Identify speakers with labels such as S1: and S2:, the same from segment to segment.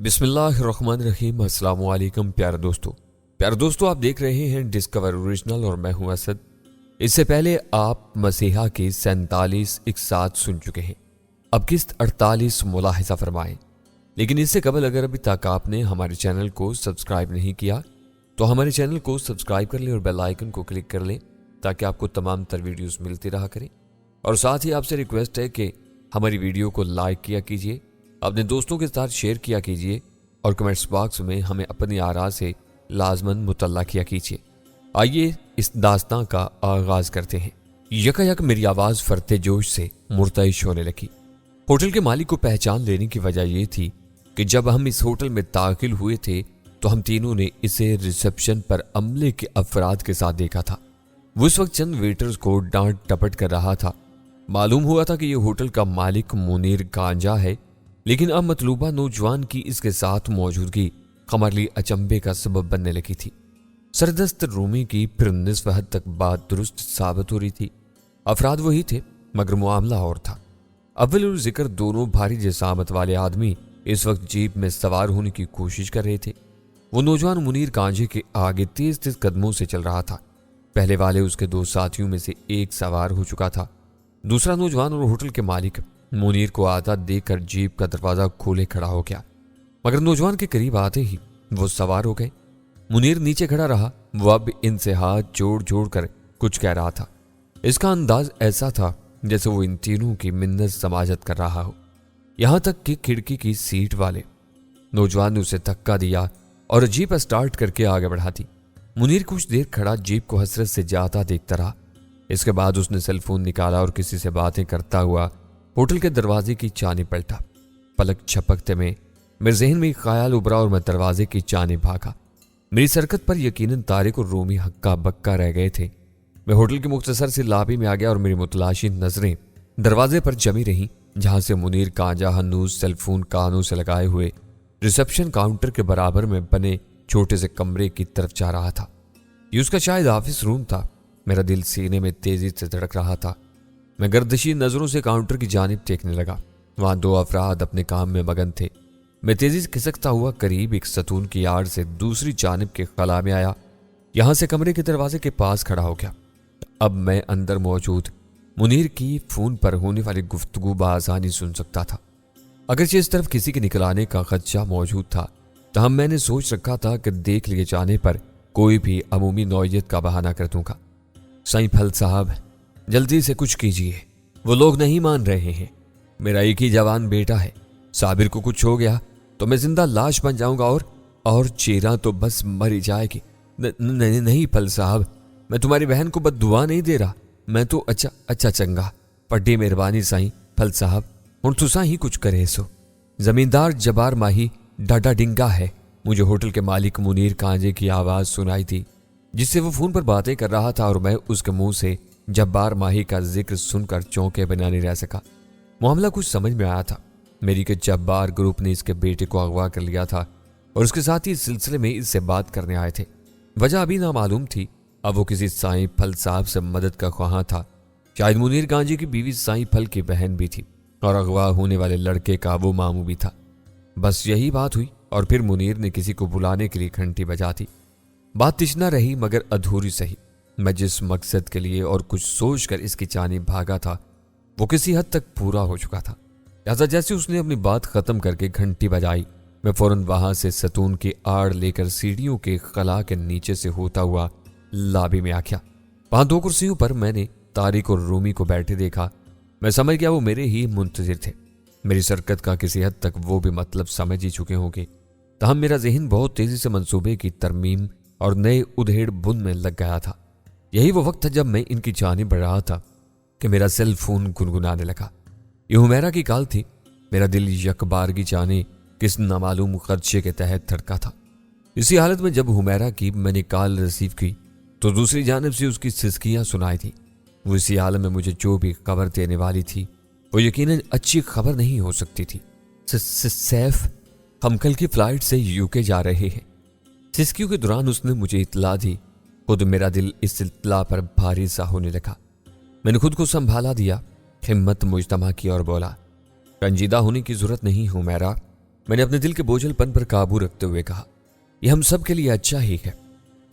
S1: بسم اللہ الرحمن الرحیم۔ السلام علیکم پیارے دوستو، آپ دیکھ رہے ہیں ڈسکور اوریجنل اور میں ہوں اسد۔ اس سے پہلے آپ مسیحا کی 47 اقساط سن چکے ہیں، اب قسط 48 ملاحظہ فرمائیں۔ لیکن اس سے قبل اگر ابھی تک آپ نے ہمارے چینل کو سبسکرائب نہیں کیا تو ہمارے چینل کو سبسکرائب کر لیں اور بیل آئیکن کو کلک کر لیں تاکہ آپ کو تمام تر ویڈیوز ملتی رہا کریں۔ اور ساتھ ہی آپ سے ریکویسٹ ہے کہ ہماری ویڈیو کو لائک کیا کیجیے، اپنے دوستوں کے ساتھ شیئر کیا کیجیے اور کمنٹس باکس میں ہمیں اپنی آراء سے لازماً مطلع کیا کیجیے۔ آئیے اس داستان کا آغاز کرتے ہیں۔ یک میری آواز فرتے جوش سے مرتعش ہونے لگی۔ ہوٹل کے مالک کو پہچان لینے کی وجہ یہ تھی کہ جب ہم اس ہوٹل میں داخل ہوئے تھے تو ہم تینوں نے اسے ریسپشن پر عملے کے افراد کے ساتھ دیکھا تھا۔ وہ اس وقت چند ویٹرز کو ڈانٹ ٹپٹ کر رہا تھا۔ معلوم ہوا تھا کہ یہ ہوٹل کا مالک منیر گانجا ہے، لیکن اب مطلوبہ نوجوان کی اس کے ساتھ موجودگی ہمارے لیے اچنبے کا سبب بننے لگی تھی۔ سردست رومی کی پھر نصف حد تک بات درست ثابت ہو رہی تھی۔ افراد وہی تھے مگر معاملہ اور تھا۔ اول اور ذکر دونوں بھاری جسامت والے آدمی اس وقت جیپ میں سوار ہونے کی کوشش کر رہے تھے۔ وہ نوجوان منیر گانجے کے آگے تیز تیز قدموں سے چل رہا تھا۔ پہلے والے اس کے دو ساتھیوں میں سے ایک سوار ہو چکا تھا۔ دوسرا نوجوان اور ہوٹل کے مالک منیر کو آتا دیکھ کر جیپ کا دروازہ کھولے کھڑا ہو گیا، مگر نوجوان کے قریب آتے ہی وہ سوار ہو گئے۔ منیر نیچے کھڑا رہا۔ وہ اب ان سے ہاتھ جوڑ کر کچھ کہہ رہا تھا۔ اس کا انداز ایسا تھا جیسے وہ ان تینوں کی منت سماجت کر رہا ہو، یہاں تک کہ کھڑکی کی سیٹ والے نوجوان نے اسے دھکا دیا اور جیپ اسٹارٹ کر کے آگے بڑھا دی۔ منیر کچھ دیر کھڑا جیپ کو حسرت سے جاتا دیکھتا رہا۔ اس کے بعد اس نے سیل فون نکالا اور کسی سے باتیں کرتا ہوا ہوٹل کے دروازے کی جانب پلٹا۔ پلک چھپکتے میں میرے ذہن میں ایک خیال ابھرا اور میں دروازے کی جانب بھاگا۔ میری سرکت پر یقیناً طارق اور رومی ہکا بکا رہ گئے تھے۔ میں ہوٹل کی مختصر سی لابی میں آ گیا اور میری متلاشی نظریں دروازے پر جمی رہیں جہاں سے منیر گانجا ہنوز سیل فون کانوں سے لگائے ہوئے ریسپشن کاؤنٹر کے برابر میں بنے چھوٹے سے کمرے کی طرف جا رہا تھا۔ یہ اس کا شاید آفس روم تھا۔ میرا دل سینے میں تیزی سے دھڑک رہا تھا۔ میں گردشی نظروں سے کاؤنٹر کی جانب دیکھنے لگا۔ وہاں دو افراد اپنے کام میں مگن تھے۔ میں تیزی سے کھسکتا ہوا قریب ایک ستون کی آڑ سے دوسری جانب کے خلا میں آیا، یہاں سے کمرے کے دروازے کے پاس کھڑا ہو گیا۔ اب میں اندر موجود منیر کی فون پر ہونے والی گفتگو بآسانی سن سکتا تھا۔ اگرچہ اس طرف کسی کے نکل آنے کا خدشہ موجود تھا تاہم میں نے سوچ رکھا تھا کہ دیکھ لیے جانے پر کوئی بھی عمومی نوعیت کا بہانہ کر دوں گا۔ سائیں پھل صاحب، جلدی سے کچھ کیجیے، وہ لوگ نہیں مان رہے ہیں۔ میرا ایک ہی جوان بیٹا ہے، صابر کو کچھ ہو گیا تو میں زندہ لاش بن جاؤں گا اور چیرا تو بس مر ہی جائے گی۔ نہیں پھل صاحب، میں تمہاری بہن کو بد دعا نہیں دے رہا، میں تو اچھا چنگا پڈی مہربانی سائیں پھل صاحب، ہن تساں ہی کچھ کرے سو۔ زمیندار جبار ماہی ڈاڈا ڈنگا ہے۔ مجھے ہوٹل کے مالک منیر گانجے کی آواز سنائی تھی جس سے وہ فون پر باتیں کر رہا تھا، اور میں اس کے منہ سے جبار ماہی کا ذکر سن کر چونکے بنا نہیں رہ سکا۔ معاملہ کچھ سمجھ میں آیا تھا۔ میری کہ جبار گروپ نے اس کے بیٹے کو اغوا کر لیا تھا اور اس کے ساتھ ہی اس سلسلے میں اس سے بات کرنے آئے تھے۔ وجہ ابھی نامعلوم تھی۔ اب وہ کسی سائیں پھل صاحب سے مدد کا خواہاں تھا۔ شاید منیر گانجے کی بیوی سائیں پھل کی بہن بھی تھی اور اغوا ہونے والے لڑکے کا وہ ماموں بھی تھا۔ بس یہی بات ہوئی اور پھر منیر نے کسی کو بلانے کے لیے گھنٹی بجا دی۔ بات تشنا رہی مگر ادھوری سہی۔ میں جس مقصد کے لیے اور کچھ سوچ کر اس کی جانب بھاگا تھا وہ کسی حد تک پورا ہو چکا تھا، لہذا جیسے اس نے اپنی بات ختم کر کے گھنٹی بجائی، میں فوراً وہاں سے ستون کی آڑ لے کر سیڑھیوں کے خلا کے نیچے سے ہوتا ہوا لابی میں آ گیا۔ وہاں دو کرسیوں پر میں نے طارق اور رومی کو بیٹھے دیکھا۔ میں سمجھ گیا وہ میرے ہی منتظر تھے۔ میری سرکت کا کسی حد تک وہ بھی مطلب سمجھ ہی چکے ہوں گے، تاہم میرا ذہن بہت تیزی سے منصوبے کی ترمیم اور نئے ادھیڑ بن میں لگ گیا تھا۔ یہی وہ وقت تھا جب میں ان کی جانب بڑھ رہا تھا کہ میرا سیل فون گنگنانے لگا۔ یہ حمیرہ کی کال تھی۔ میرا دل یک بارگی جانے کس نامعلوم خدشے کے تحت دھڑکا تھا۔ اسی حالت میں جب حمیرہ کی میں نے کال ریسیو کی تو دوسری جانب سے اس کی سسکیاں سنائی تھی۔ وہ اسی حالت میں مجھے جو بھی خبر دینے والی تھی وہ یقیناً اچھی خبر نہیں ہو سکتی تھی۔ سیف، ہم کل کی فلائٹ سے UK جا رہے ہیں۔ سسکیوں کے دوران اس نے مجھے اطلاع دی۔ خود میرا دل اس اطلاع پر بھاری سا ہونے لگا۔ میں نے خود کو سنبھالا دیا، ہمت مجتمع کی اور بولا، رنجیدہ ہونے کی ضرورت نہیں حمیرہ، मैंने अपने दिल के बोझल पन पर काबू रखते हुए कहा, यह हम सब के लिए अच्छा ही है,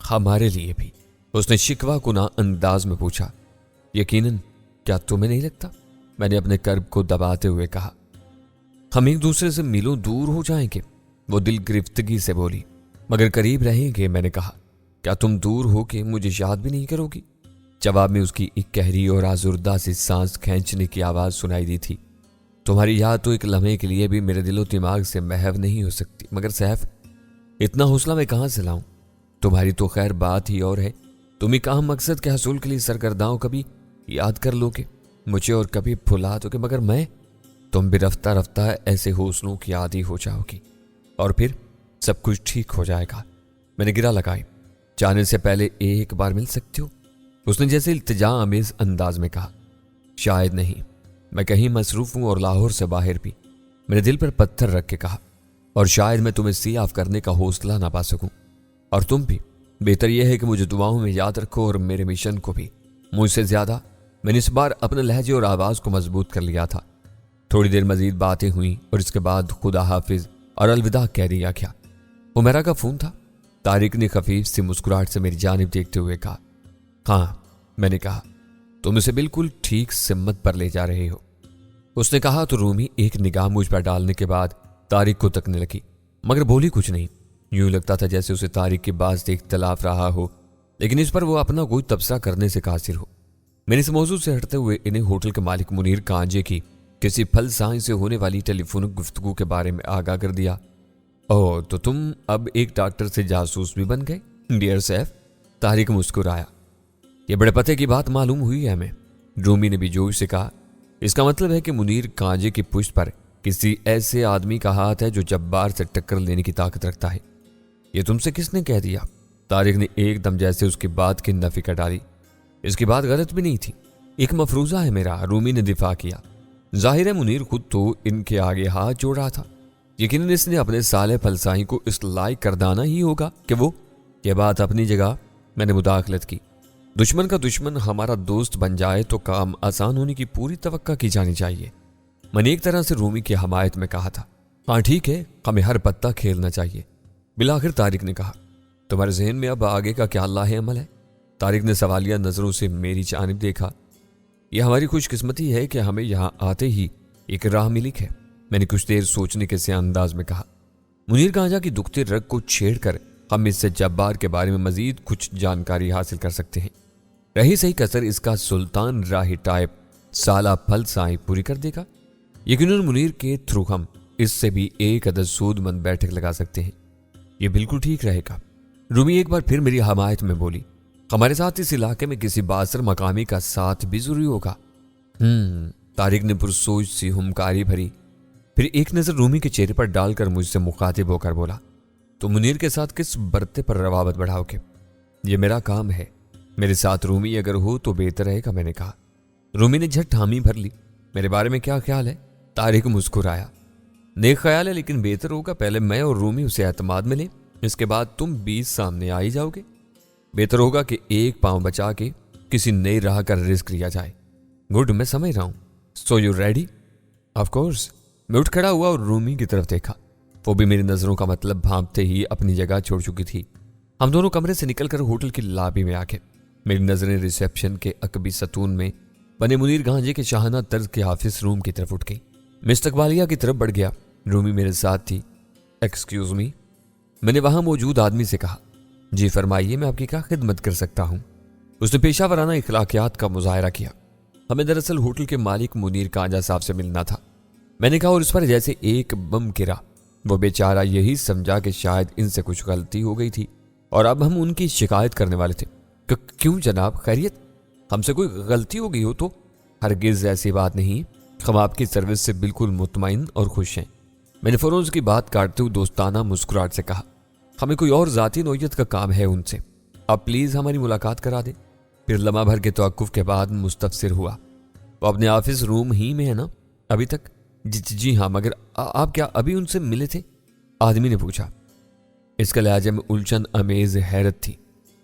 S1: हमारे लिए भी। उसने शिकवा कुना अंदाज में पूछा, यकीनन, क्या तुम्हें नहीं लगता? मैंने अपने कर्ब को दबाते हुए कहा, हम एक दूसरे से मीलों दूर हो जाएंगे। वो दिल गिरफ्तगी से बोली, मगर करीब रहेंगे। मैंने कहा, क्या तुम दूर हो के मुझे याद भी नहीं करोगी? जवाब में उसकी एक गहरी और आजुर्दा सी सांस खींचने की आवाज सुनाई दी थी। तुम्हारी याद तो एक लम्हे के लिए भी मेरे दिलो दिमाग से महव नहीं हो सकती, मगर सैफ, इतना हौसला मैं कहां से लाऊं? तुम्हारी तो खैर बात ही और है। तुम ही काम मकसद के हसूल के लिए सरगर्दाओं कभी याद कर लोगे मुझे और कभी भुला दोगे, मगर मैं, तुम भी रफ्ता रफ्ता ऐसे हौसलों की आदी हो जाओगी और फिर सब कुछ ठीक हो जाएगा। मैंने गिरा लगाई, जाने से पहले एक बार मिल सकती हो? उसने जैसे इल्तिजा अमेज अंदाज में कहा, शायद नहीं, मैं कहीं मसरूफ हूं और लाहौर से बाहर भी। मेरे दिल पर पत्थर रख के कहा, और शायद मैं तुम्हें सियाफ करने का हौसला ना पा सकूं। और तुम भी, बेहतर यह है कि मुझे दुआओं में याद रखो और मेरे मिशन को भी। मुझसे ज्यादा मैंने इस बार अपने लहजे और आवाज को मजबूत कर लिया था। थोड़ी देर मजीद बातें हुई और इसके बाद खुदा हाफिज और अलविदा कह दिया गया। उमेरा का फोन था। तारिक ने खफीफ सी मुस्कुराहट से मेरी जानिब देखते हुए कहा, हाँ। मैंने कहा, तुम इसे बिल्कुल ठीक सिम्मत पर ले जा रहे हो। उसने कहा तो रूमी एक निगाह मुझ पर डालने के बाद तारिक को तकने लगी, मगर बोली कुछ नहीं। यूं लगता था जैसे उसे तारिक की बात से इख्तलाफ रहा हो, लेकिन इस पर वो अपना कोई तबसरा करने से कासिर हो। मैंने इस मौजूद से हटते हुए इन्हें होटल के मालिक मुनीर कांजे की किसी फल साई से होने वाली टेलीफोन गुफ्तगू के बारे में आगाह कर दिया। ओह, तो तुम अब एक डॉक्टर से जासूस भी बन गए डियर सैफ? तारिक मुस्कुराया, ये बड़े पते की बात मालूम हुई है हमें। रूमी ने भी जोश से कहा, इसका मतलब है कि मुनीर कांजे की पुष्ट पर किसी ऐसे आदमी का हाथ है जो जब्बार से टक्कर लेने की ताकत रखता है। ये तुमसे किसने कह दिया? तारिक ने एकदम जैसे उसकी बात की नफी कर डाली। इसकी बात गलत भी नहीं थी, एक मफरूजा है मेरा। रूमी ने दिफा किया। जाहिर है मुनीर खुद तो इनके आगे हाथ जोड़ रहा था। यकीनन इसने अपने साले फलसाई को इस लायक करदाना ही होगा कि वो, ये बात अपनी जगह। मैंने मुदाखलत की, दुश्मन का दुश्मन हमारा दोस्त बन जाए तो काम आसान होने की पूरी तवक्का की जानी चाहिए। मैंने एक तरह से रूमी की हमायत में कहा था। हाँ ठीक है, हमें हर पत्ता खेलना चाहिए। बिलाखिर तारिक ने कहा, तुम्हारे जहन में अब आगे का क्या अल्लाह अमल है? तारिक ने सवालिया नजरों से मेरी जानिब देखा। यह हमारी खुशकिस्मती है कि हमें यहाँ आते ही एक राह मिली है। मैंने कुछ देर सोचने के से अंदाज में कहा, मुनीर कांजा की दुखते रग को छेड़कर हम इससे जब्बार के बारे में मजीद कुछ जानकारी हासिल कर सकते हैं। रही सही कसर इसका सुल्तान राही टाइप साला फल साई पूरी कर देगा। यकीनन मुनीर के थ्रू हम इससे भी एक अदद सूदमंद बैठक लगा सकते हैं। यह बिल्कुल ठीक रहेगा। रूमी एक बार फिर मेरी हमायत में बोली, हमारे साथ इस इलाके में किसी बासर मकामी का साथ भी जरूरी होगा। तारिक ने पुरसोच सी हुमकारी भरी, फिर एक नजर रूमी के चेहरे पर डालकर मुझसे मुखातिब होकर बोला, तो मुनीर के साथ किस बरते पर रवाबत बढ़ाओगे? ये मेरा काम है। मेरे साथ रूमी अगर हो तो बेहतर रहेगा। मैंने कहा। रूमी ने झट हामी भर ली। मेरे बारे में क्या ख्याल है? तारिक मुस्कुराया, नेक ख्याल है, लेकिन बेहतर होगा पहले मैं और रूमी उसे एतमाद में ले, इसके बाद तुम 20 सामने आ ही जाओगे। बेहतर होगा कि एक पांव बचा के किसी नई राह का रिस्क लिया जाए। गुड, मैं समझ रहा हूं। So you ready? Of course. मैं उठ खड़ा हुआ और रूमी की तरफ देखा। वो भी मेरी नजरों का मतलब भांपते ही अपनी जगह छोड़ चुकी थी। हम दोनों कमरे से निकलकर होटल की लॉबी में आके मेरी नजरें रिसेप्शन के अकबी सतून में बने मुनीर गांजे के शाहाना तर्ज के ऑफिस रूम की तरफ उठ गई। मैं इस्तकबालिया की तरफ बढ़ गया। रूमी मेरे साथ थी। एक्सक्यूज मी, मैंने वहां मौजूद आदमी से कहा। जी फरमाइए, मैं आपकी क्या खिदमत कर सकता हूं? उसने पेशावराना इखलाकियात का मुजाहरा किया। हमें दरअसल होटल के मालिक मुनीर कांजा साहब से मिलना था। मैंने कहा और इस पर जैसे एक बम गिरा। वो बेचारा यही समझा कि शायद इनसे कुछ गलती हो गई थी और अब हम उनकी शिकायत करने वाले थे। क्यों जनाब, खैरियत? हमसे कोई गलती हो गई हो तो? हरगिज ऐसी बात नहीं, हम आपकी सर्विस से बिल्कुल मुतमईन और खुश हैं। मैंने फरोज की बात काटते हुए दोस्ताना मुस्कुराहट से कहा, हमें कोई और जाती नौयत का काम है उनसे, आप प्लीज हमारी मुलाकात करा दें। फिर लम्हा भर के तवक्कुफ के बाद मुस्तफसिर हुआ, वो अपने ऑफिस रूम ही में है ना अभी तक? जी हाँ, मगर आप क्या अभी उनसे मिले थे? आदमी ने पूछा। इसके लहजे में उलझन अमेज हैरत थी।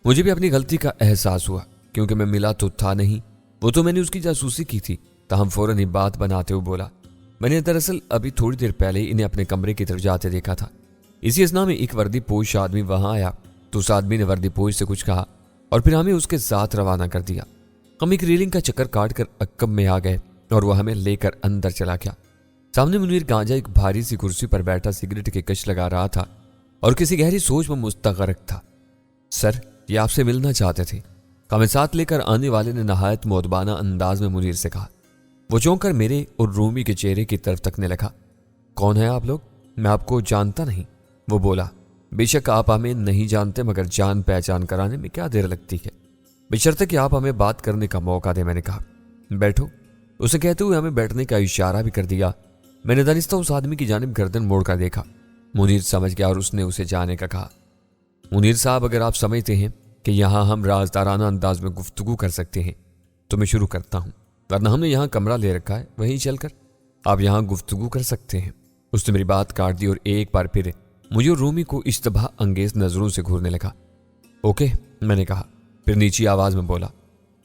S1: मुझे भी अपनी गलती का एहसास हुआ, क्योंकि मैं मिला तो था नहीं, वो तो मैंने उसकी जासूसी की थी। ताहम फौरन ही बात बनाते हुए बोला, मैंने दरअसल अभी थोड़ी देर पहले इन्हें अपने कमरे की तरफ जाते देखा था। इसी असना में एक वर्दी पोश आदमी वहां आया तो उस आदमी ने वर्दी पोश से कुछ कहा और फिर हमें उसके साथ रवाना कर दिया। हम एक रेलिंग का चक्कर काट कर अक्कब में आ गए और वो हमें लेकर अंदर चला गया। सामने मुनीर गांजा एक भारी सी कुर्सी पर बैठा सिगरेट के कश लगा रहा था और किसी गहरी सोच में मुस्तगरक था। सर, ये आपसे मिलना चाहते थे, हमें साथ लेकर आने वाले ने नहायत मोदबाना अंदाज में मुनीर से कहा। वो चौंक कर मेरे और रूमी के चेहरे की तरफ तकने लगा। कौन है आप लोग? मैं आपको जानता नहीं, वो बोला। बेशक आप हमें नहीं जानते, मगर जान पहचान कराने में क्या देर लगती है, बशर्ते कि आप हमें बात करने का मौका दे। मैंने कहा, बैठो। उसे कहते हुए हमें बैठने का इशारा भी कर दिया। मैंने दानिस्ता उस आदमी की जानिब गर्दन मोड़कर देखा। मुनीर समझ गया और उसने उसे जाने का कहा। मुनीर साहब, अगर आप समझते हैं कि यहाँ हम राजदाराना अंदाज में गुफ्तगू कर सकते हैं तो मैं शुरू करता हूँ, वरना हमने यहाँ कमरा ले रखा है, वहीं चलकर आप यहाँ गुफ्तगू कर सकते हैं। उसने मेरी बात काट दी और एक बार फिर मुझे और रूमी को इश्तबाह अंगेज नजरों से घूरने लगा। ओके, मैंने कहा, फिर नीची आवाज में बोला,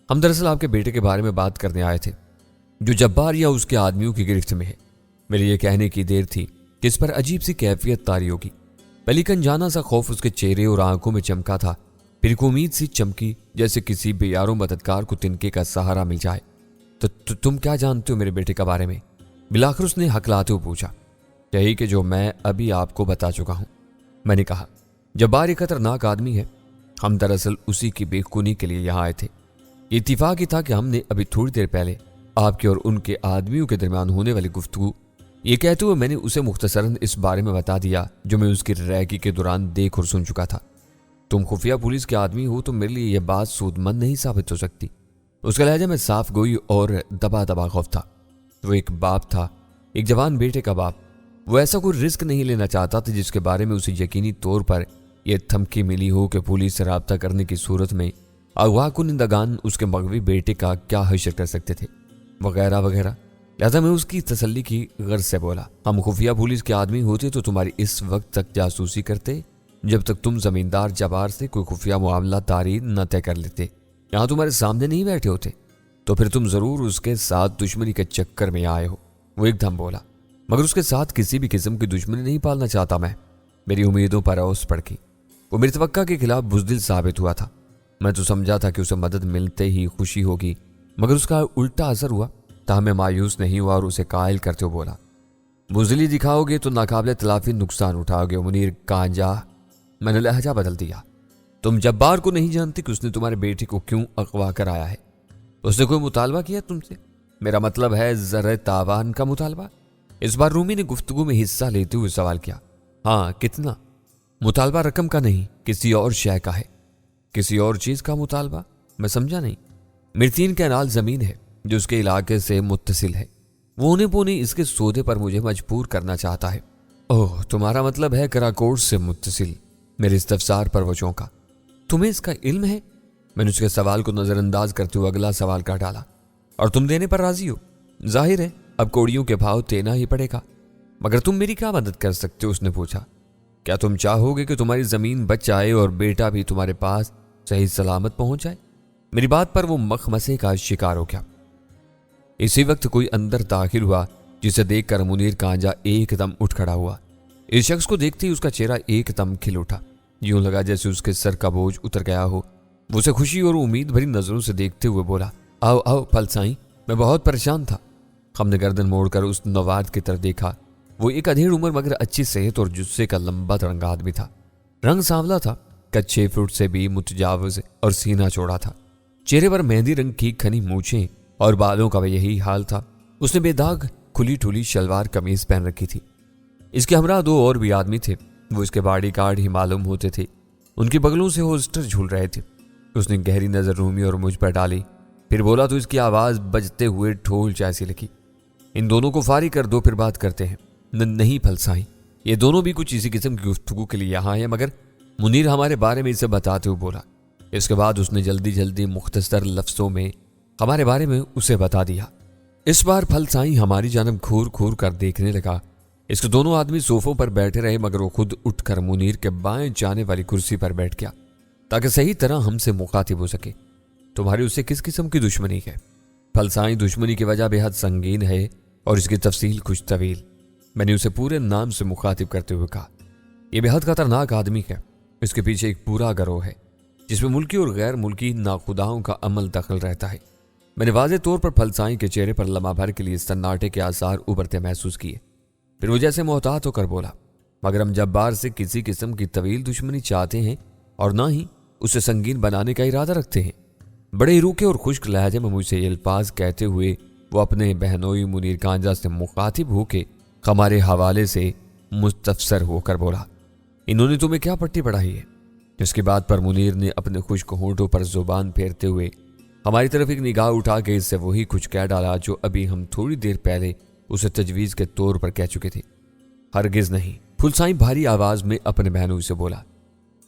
S1: हम दरअसल आपके बेटे के बारे में बात करने आए थे जो जब्बार या उसके आदमियों की गिरफ्त में है। मेरे ये कहने की देर थी कि इस पर अजीब सी कैफियत तारी होगी। पहले एक अनजाना सा खौफ उसके चेहरे और आंखों में चमका था, फिर एक उम्मीद सी चमकी जैसे किसी बेयारों मददगार को तिनके का सहारा मिल जाए। तो तुम क्या जानते हो मेरे बेटे के बारे में? बिलाखिर उसने हकलाते हुए पूछा। यही कि जो मैं अभी आपको बता चुका हूं, मैंने कहा। जब्बार एक खतरनाक आदमी है, हम दरअसल उसी की बेखूनी के लिए यहाँ आए थे। ये इत्तिफाक ही था कि हमने अभी थोड़ी देर पहले आपके और उनके आदमियों के दरमियान होने वाली गुफ्तगू, ये कहते हुए मैंने उसे मुख्तसरन इस बारे में बता दिया जो मैं उसकी रैकी के दौरान देख और सुन चुका था। तुम खुफिया पुलिस के आदमी हो तो मेरे लिए यह बात सूदमंद नहीं साबित हो सकती। उसका लहजा में साफ गोई और दबा दबा खौफ था। वो एक बाप था, एक जवान बेटे का बाप। वो ऐसा कोई रिस्क नहीं लेना चाहता था जिसके बारे में उसे यकीनी तौर पर यह धमकी मिली हो कि पुलिस से राब्ता करने की सूरत में अगवा कुनिंदगान उसके मगवी बेटे का क्या हशर कर सकते थे, वगैरह वगैरह। लिहाजा मैं उसकी तसल्ली की गर्ज से बोला, हम खुफिया पुलिस के आदमी होते तो तुम्हारी इस वक्त तक जासूसी करते जब तक तुम जमींदार जबार से कोई खुफिया मामला तारी न तय कर लेते। यहाँ तुम्हारे सामने नहीं बैठे होते तो फिर तुम जरूर उसके साथ दुश्मनी के चक्कर में आए हो। वो एकदम बोला, मगर उसके साथ किसी भी किस्म की दुश्मनी नहीं पालना चाहता मैं। मेरी उम्मीदों पर ओस पड़ गई। वो मेरी तवक्का के खिलाफ बुज़दिल साबित हुआ था। मैं तो समझा था कि उसे मदद मिलते ही खुशी होगी, मगर उसका उल्टा असर हुआ। ताहम मैं मायूस नहीं हुआ और उसे कायल करते हुए बोला, बुज़दिली दिखाओगे तो नाकाबिले तलाफी नुकसान उठाओगे मुनीर गांजा। मैंने लहजा बदल दिया। तुम जब्बार को नहीं जानती कि उसने तुम्हारे बेटे को क्यों अगवा कर आया है? उसने कोई मुतालबा किया तुमसे? मेरा मतलब है ज़र तावान का मुतालबा। इस बार रूमी ने गुफ्तगू में हिस्सा लेते हुए सवाल किया। हाँ, कितना? मुतालबा रकम का नहीं, किसी और शय का है। किसी और चीज का मुतालबा? मैं समझा नहीं। मेरी 3 कैनाल जमीन है जो उसके इलाके से मुत्तसिल है। वो उन्हें पोने इसके सौदे पर मुझे मजबूर करना चाहता है। ओह, तुम्हारा मतलब है कराकोट से मुत्तसिल? मेरे इस्तफसार पर वो चौंका। तुम्हें इसका इल्म है? मैंने उसके सवाल को नजरअंदाज करते हुए अगला सवाल कर डाला। और तुम देने पर राजी हो? जाहिर है अब कोड़ियों के भाव देना ही पड़ेगा, मगर तुम मेरी क्या मदद कर सकते हो? उसने पूछा। क्या तुम चाहोगे कि तुम्हारी जमीन बच जाए और बेटा भी तुम्हारे पास सही सलामत पहुंच जाए? मेरी बात पर वो मखमसे का शिकार हो गया। इसी वक्त कोई अंदर दाखिल हुआ जिसे देखकर मुनीर गांजा एकदम उठ खड़ा हुआ। इस शख्स को देखते ही उसका चेहरा एकदम खिल उठा। यूं लगा जैसे उसके सर का बोझ उतर गया हो। वो उसे खुशी और उम्मीद भरी नजरों से देखते हुए बोला, आओ आओ फलसाई, मैं बहुत परेशान था। हमने गर्दन मोड़कर उस नवाद की तरफ देखा। वो एक अधेड़ उम्र मगर अच्छी सेहत और जुस्से का लंबा तिरंगा आदमी था। रंग सांवला था, कद 6 फुट से भी मुतजावज और सीना चौड़ा था। चेहरे पर मेहंदी रंग की घनी मूछें और बालों का यही हाल था। उसने बेदाग खुली ठुली शलवार कमीज पहन रखी थी। इसके हमरा 2 और भी आदमी थे। वो इसके बॉडी गार्ड ही मालूम होते थे। उनकी बगलों से होस्टर झूल रहे थे। उसने गहरी नजर रूमी और मुझ पर डाली, फिर बोला तो इसकी आवाज बजते हुए ढोल जैसी लगी। इन दोनों को फारिग कर दो, फिर बात करते हैं। नहीं फलसाई, ये दोनों भी कुछ इसी किस्म की गुफ्तगू के लिए यहाँ है, मगर मुनीर हमारे बारे में इसे बताते हुए बोला। इसके बाद उसने जल्दी जल्दी मुख्तसर लफ्जों में हमारे बारे में उसे बता दिया। इस बार फलसाई हमारी जानब घूर घूर कर देखने लगा। इसके दोनों आदमी सोफों पर बैठे रहे, मगर वो खुद उठकर मुनीर के बाएं जाने वाली कुर्सी पर बैठ गया ताकि सही तरह हमसे मुखातिब हो सके। तुम्हारी उससे किस किस्म की दुश्मनी है? फलसाई दुश्मनी की वजह बेहद संगीन है। اور اس کی تفصیل کچھ طویل۔ میں نے اسے پورے نام سے مخاطب کرتے ہوئے کہا، یہ بے حد خطرناک آدمی ہے، اس کے پیچھے ایک پورا گروہ ہے جس میں ملکی اور غیر ملکی ناخداؤں کا عمل دخل رہتا ہے۔ میں نے واضح طور پر پھلسائی کے چہرے پر لمحہ بھر کے لیے سناٹے کے آثار ابھرتے محسوس کیے۔ پھر وہ جیسے محتاط ہو کر بولا، مگر ہم جبار سے کسی قسم کی طویل دشمنی چاہتے ہیں اور نہ ہی اسے سنگین بنانے کا ارادہ رکھتے ہیں۔ بڑے ہی روکھے اور خشک لہجے میں مجھ سے یہ الفاظ کہتے ہوئے وہ اپنے بہنوئی منیر کانجا سے مخاطب ہو کے ہمارے حوالے سے مستفسر ہو کر بولا، انہوں نے تمہیں کیا پٹی پڑھائی ہے؟ اس کی بات پر منیر نے اپنے خشک ہونٹوں پر زبان پھیرتے ہوئے ہماری طرف ایک نگاہ اٹھا کے اس سے وہی کچھ کہہ ڈالا جو ابھی ہم تھوڑی دیر پہلے اسے تجویز کے طور پر کہہ چکے تھے۔ ہرگز نہیں، پھلسائی بھاری آواز میں اپنے بہنوئی سے بولا،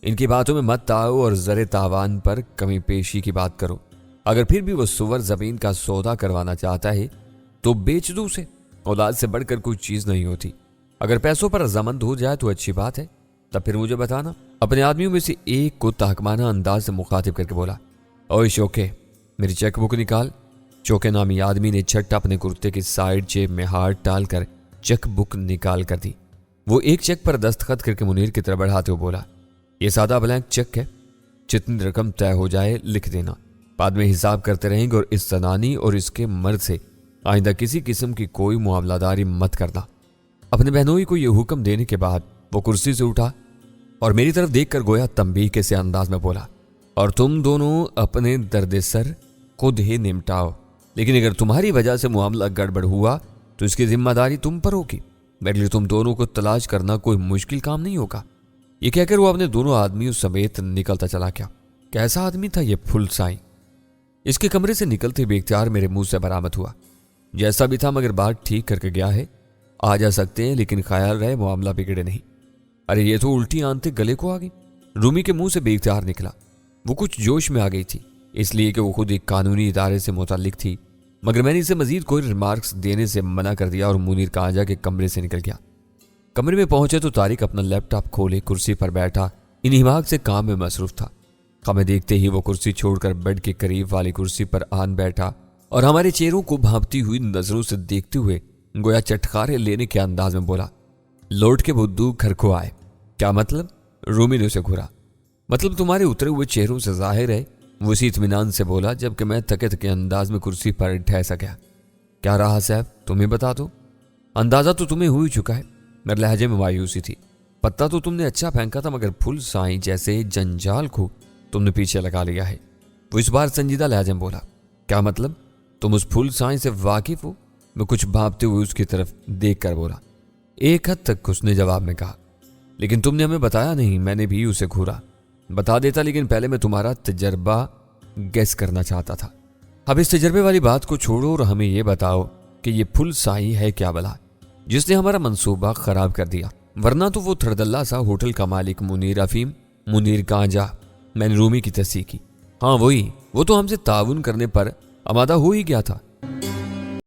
S1: ان کی باتوں میں مت آؤ اور ذرے تاوان پر کمی پیشی کی بات کرو۔ اگر پھر بھی وہ سور زمین کا سودا کروانا چاہتا ہے تو بیچ دو اسے، اولاد سے بڑھ کر کوئی چیز نہیں ہوتی۔ اگر پیسوں پر رضامند ہو جائے تو اچھی بات ہے، تب پھر مجھے بتانا۔ اپنے آدمیوں میں سے ایک کو تحکمانہ انداز سے مخاطب کر کے بولا، اوئے شوکے، میری چیک بک نکال۔ چوکے نامی آدمی نے چھٹ اپنے کرتے کی سائیڈ جیب میں ہاتھ ڈال کر چیک بک نکال کر دی۔ وہ ایک چیک پر دستخط کر کے منیر کی طرف بڑھاتے ہوئے بولا، یہ سادہ بلینک چیک ہے، جتنی رقم طے ہو جائے لکھ دینا، بعد میں حساب کرتے رہیں گے، اور اس زنانی اور اس کے مرد سے آئندہ کسی قسم کی کوئی معاملہ داری مت کرنا۔ اپنے بہنوئی کو یہ حکم دینے کے بعد وہ کرسی سے اٹھا اور میری طرف دیکھ کر گویا تنبیہ کے سے انداز میں بولا، اور تم دونوں اپنے درد سر خود ہی نمٹاؤ، لیکن اگر تمہاری وجہ سے معاملہ گڑبڑ ہوا تو اس کی ذمہ داری تم پر ہوگی، میرے لیے تم دونوں کو تلاش کرنا کوئی مشکل کام نہیں ہوگا۔ یہ کہہ کر وہ اپنے دونوں آدمیوں سمیت نکلتا چلا گیا۔ کیسا آدمی تھا یہ پھلسائی؟ اس کے کمرے سے نکلتے بے اختیار میرے منہ سے برآمد ہوا، جیسا بھی تھا مگر بات ٹھیک کر کے گیا ہے، آ جا سکتے ہیں لیکن خیال رہے معاملہ بگڑے نہیں۔ ارے یہ تو الٹی آنتے گلے کو آ گئی۔ رومی کے منہ سے بے اختیار نکلا۔ وہ کچھ جوش میں آ گئی تھی، اس لیے کہ وہ خود ایک قانونی ادارے سے متعلق تھی، مگر میں نے اسے مزید کوئی ریمارکس دینے سے منع کر دیا اور منیر کانجا کے کمرے سے نکل گیا۔ کمرے میں پہنچے تو طارق اپنا لیپ ٹاپ کھولے کرسی پر بیٹھا انہماک سے کام میں مصروف تھا۔ ہمیں دیکھتے ہی وہ کرسی چھوڑ کر بیڈ کے قریب والی کرسی پر آن بیٹھا اور ہمارے چہروں کو بھانپتی ہوئی نظروں سے دیکھتے ہوئے گویا چٹخارے لینے کے انداز میں بولا، لوٹ کے بدو گھر کو آئے۔ کیا مطلب؟ رومی نے اسے گھورا۔ مطلب تمہارے اترے ہوئے چہروں سے ظاہر ہے، وہ اسی اطمینان سے بولا جبکہ میں تھکے تھکے انداز میں کرسی پر ٹھہر گیا۔ کیا رہا صاحب، تمہیں بتا دو؟ اندازہ تو تمہیں ہو ہی چکا ہے۔ میرے لہجے میں مایوسی تھی۔ پتہ تو تم نے اچھا پھینکا تھا مگر پھل سائیں جیسے جنجال کو تم نے پیچھے لگا لیا ہے۔ وہ اس بار سنجیدہ لہجے میں بولا، کیا مطلب؟ تم اس پھل سائیں سے واقف ہو؟ میں کچھ بھانپتے ہوئے اس کی طرف دیکھ کر بولا۔ ایک حد تک اس نے جواب میں کہا، لیکن تم نے ہمیں بتایا نہیں۔ میں نے بھی اسے گھورا۔ بتا دیتا لیکن پہلے میں تمہارا تجربہ گیس کرنا چاہتا تھا۔ اب اس تجربے والی بات کو چھوڑو اور ہمیں یہ بتاؤ کہ یہ پھل سائی ہے کیا بلا جس نے ہمارا منصوبہ خراب کر دیا؟ ورنہ تو وہ تھردلہ سا ہوٹل کا مالک منیر افیم، منیر کانجا۔ میں نے رومی کی تصحیح کی۔ ہاں وہی، وہ تو ہم سے تعاون کرنے پر آمادہ ہو ہی گیا تھا،